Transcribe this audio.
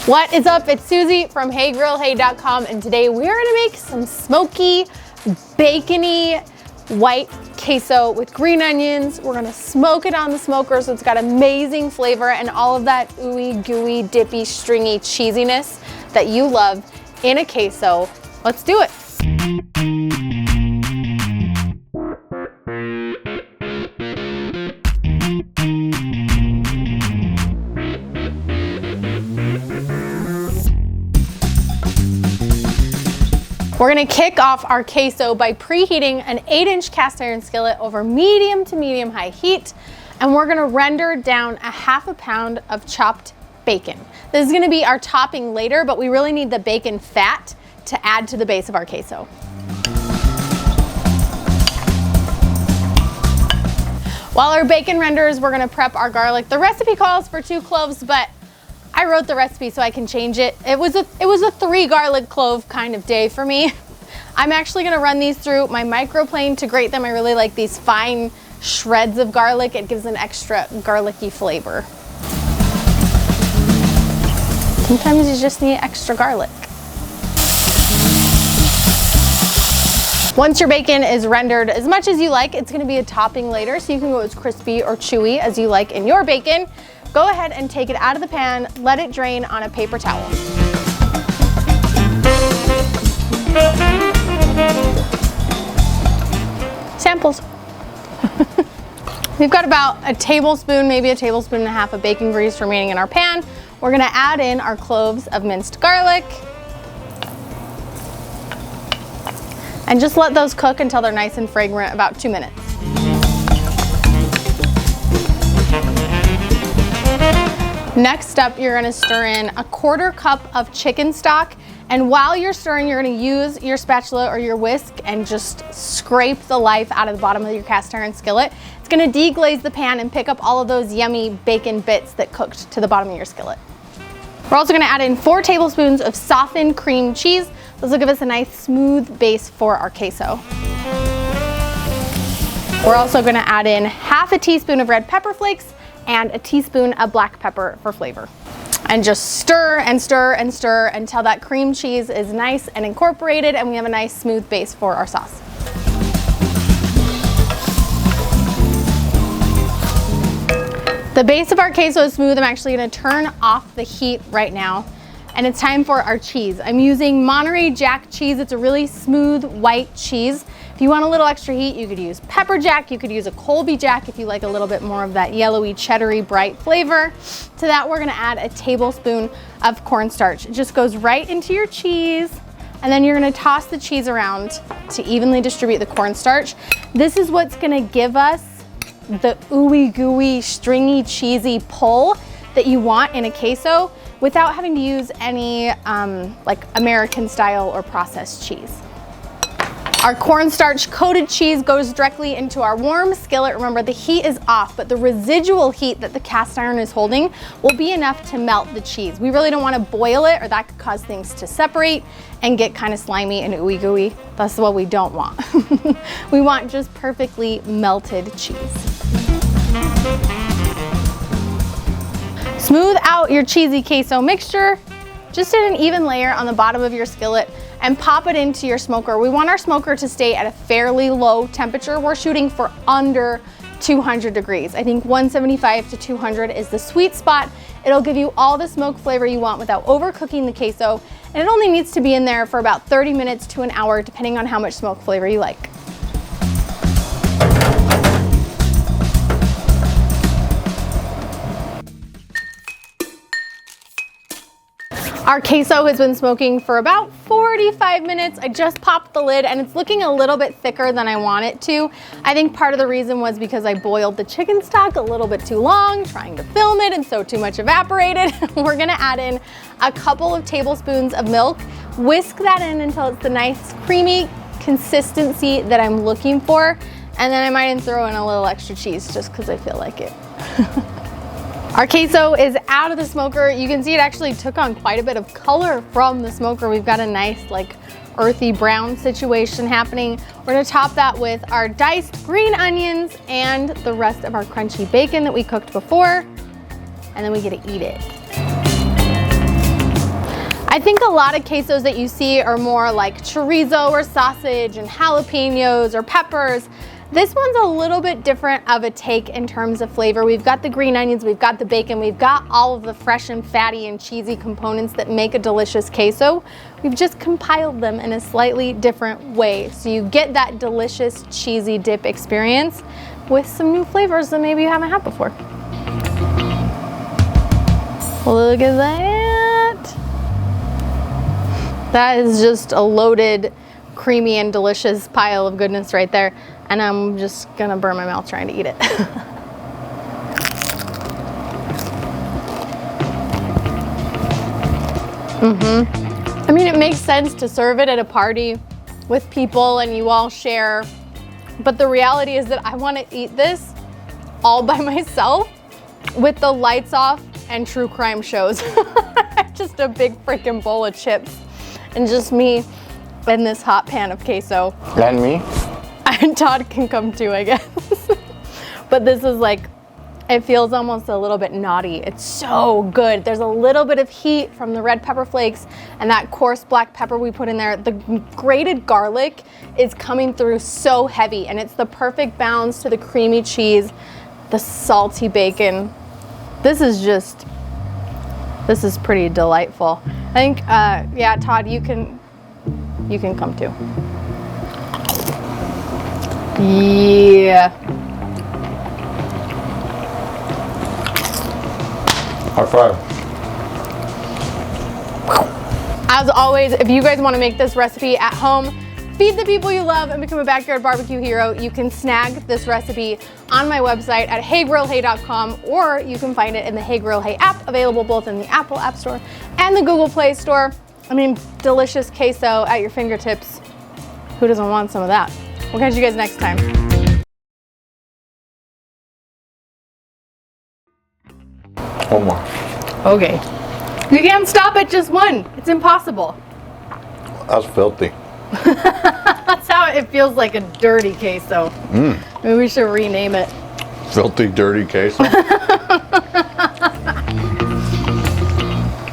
What is up? It's Susie from HeyGrillHey.com, and today we're gonna make some smoky, bacony, white queso with green onions. We're gonna smoke it on the smoker so it's got amazing flavor and all of that ooey gooey, dippy, stringy cheesiness that you love in a queso. Let's do it. We're gonna kick off our queso by preheating an 8-inch cast iron skillet over medium to medium high heat, and we're gonna render down a ½ pound of chopped bacon. This is gonna be our topping later, but we really need the bacon fat to add to the base of our queso. While our bacon renders, we're gonna prep our garlic. The recipe calls for 2 cloves, but I wrote the recipe so I can change it. It was a 3 garlic clove kind of day for me. I'm actually gonna run these through my microplane to grate them. I really like these fine shreds of garlic. It gives an extra garlicky flavor. Sometimes you just need extra garlic. Once your bacon is rendered as much as you like, it's gonna be a topping later, so you can go as crispy or chewy as you like in your bacon. Go ahead and take it out of the pan, let it drain on a paper towel. Samples. We've got about a tablespoon, maybe a tablespoon and a half of bacon grease remaining in our pan. We're gonna add in our cloves of minced garlic and just let those cook until they're nice and fragrant, about 2 minutes. Next up, you're gonna stir in a 1/4 cup of chicken stock. And while you're stirring, you're gonna use your spatula or your whisk and just scrape the life out of the bottom of your cast iron skillet. It's gonna deglaze the pan and pick up all of those yummy bacon bits that cooked to the bottom of your skillet. We're also gonna add in 4 tablespoons of softened cream cheese. This will give us a nice smooth base for our queso. We're also gonna add in ½ teaspoon of red pepper flakes and a teaspoon of black pepper for flavor. And just stir and stir and stir until that cream cheese is nice and incorporated and we have a nice smooth base for our sauce. The base of our queso is smooth. I'm actually gonna turn off the heat right now. And it's time for our cheese. I'm using Monterey Jack cheese. It's a really smooth white cheese. If you want a little extra heat, you could use pepper jack. You could use a Colby Jack if you like a little bit more of that yellowy, cheddary, bright flavor. To that, we're gonna add a tablespoon of cornstarch. It just goes right into your cheese, and then you're gonna toss the cheese around to evenly distribute the cornstarch. This is what's gonna give us the ooey gooey, stringy, cheesy pull that you want in a queso without having to use any like American style or processed cheese. Our cornstarch coated cheese goes directly into our warm skillet. Remember, the heat is off, but the residual heat that the cast iron is holding will be enough to melt the cheese. We really don't want to boil it, or that could cause things to separate and get kind of slimy and ooey gooey. That's what we don't want. We want just perfectly melted cheese. Smooth out your cheesy queso mixture, just in an even layer on the bottom of your skillet, and pop it into your smoker. We want our smoker to stay at a fairly low temperature. We're shooting for under 200 degrees. I think 175 to 200 is the sweet spot. It'll give you all the smoke flavor you want without overcooking the queso, and it only needs to be in there for about 30 minutes to an hour, depending on how much smoke flavor you like. Our queso has been smoking for about 45 minutes. I just popped the lid and it's looking a little bit thicker than I want it to. I think part of the reason was because I boiled the chicken stock a little bit too long, trying to film it, and so too much evaporated. We're gonna add in a couple of tablespoons of milk. Whisk that in until it's the nice creamy consistency that I'm looking for. And then I might even throw in a little extra cheese just because I feel like it. Our queso is out of the smoker. You can see it actually took on quite a bit of color from the smoker. We've got a nice like earthy brown situation happening. We're gonna top that with our diced green onions and the rest of our crunchy bacon that we cooked before. And then we get to eat it. I think a lot of quesos that you see are more like chorizo or sausage and jalapenos or peppers. This one's a little bit different of a take in terms of flavor. We've got the green onions, we've got the bacon, we've got all of the fresh and fatty and cheesy components that make a delicious queso. We've just compiled them in a slightly different way. So you get that delicious cheesy dip experience with some new flavors that maybe you haven't had before. Look at that. That is just a loaded, creamy and delicious pile of goodness right there. And I'm just gonna burn my mouth trying to eat it. I mean, it makes sense to serve it at a party with people and you all share. But the reality is that I wanna eat this all by myself with the lights off and true crime shows. Just a big freaking bowl of chips and just me and this hot pan of queso. And me? And Todd can come too, I guess. But this is like, it feels almost a little bit naughty. It's so good. There's a little bit of heat from the red pepper flakes and that coarse black pepper we put in there. The grated garlic is coming through so heavy and it's the perfect balance to the creamy cheese, the salty bacon. This is pretty delightful. I think, yeah, Todd, you can come too. Yeah. High five. As always, if you guys want to make this recipe at home, feed the people you love and become a backyard barbecue hero, you can snag this recipe on my website at heygrillhey.com, or you can find it in the Hey Grill Hey app, available both in the Apple App Store and the Google Play Store. I mean, delicious queso at your fingertips. Who doesn't want some of that? We'll catch you guys next time. One more. Okay. You can't stop at just one. It's impossible. That's filthy. That's how it feels, like a dirty queso. Maybe we should rename it. Filthy, dirty queso.